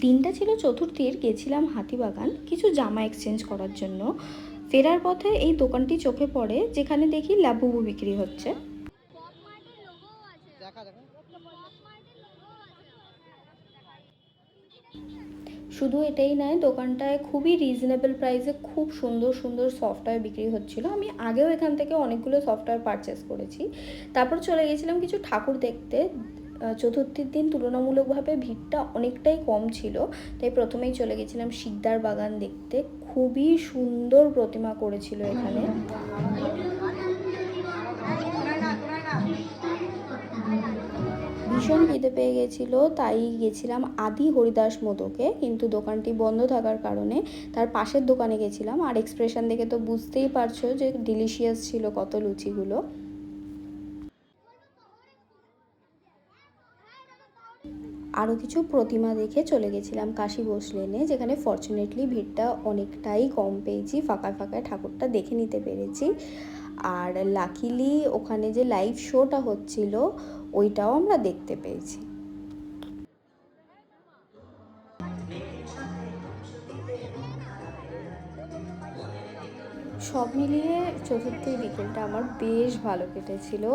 দিনটা ছিল চতুর্থীর, গেছিলাম হাতিবাগান কিছু জামা এক্সচেঞ্জ করার জন্য। ফেরার পথে এই দোকানটি চোখে পড়ে যেখানে দেখি লাবুবু বিক্রি হচ্ছে। শুধু এটাই নয়, দোকানটায় খুবই রিজনেবল প্রাইসে খুব সুন্দর সুন্দর সফটওয়্যার বিক্রি হচ্ছিল। আমি আগেও এখান থেকে অনেকগুলো সফটওয়্যার পারচেস করেছি। তারপর চলে গেছিলাম কিছু ঠাকুর দেখতে। চতুর্থীর দিন তুলনামূলকভাবে ভিড়টা অনেকটাই কম ছিল, তাই প্রথমেই চলে গেছিলাম শিকদার বাগান দেখতে। খুবই সুন্দর প্রতিমা করেছিল এখানে। ভীষণ খিদে পেয়ে গেছিলো, তাই গেছিলাম আদি হরিদাস মোদকে, কিন্তু দোকানটি বন্ধ থাকার কারণে তার পাশের দোকানে গেছিলাম। আর এক্সপ্রেশন দেখে তো বুঝতেই পারছো যে ডিলিশিয়াস ছিল কত লুচিগুলো। আরও কিছু প্রতিমা দেখে চলে গেছিলাম কাশী বোস লেনে, যেখানে ফর্চুনেটলি ভিড়টা অনেকটাই কম পেয়েছি, ফাঁকায় ফাঁকায় ঠাকুরটা দেখে নিতে পেরেছি। আর লাকিলি ওখানে যে লাইভ শোটা হচ্ছিল ওইটাও আমরা দেখতে পেয়েছি। সব মিলিয়ে চতুর্থীর বিকেলটা আমার বেশ ভালো কেটেছিল।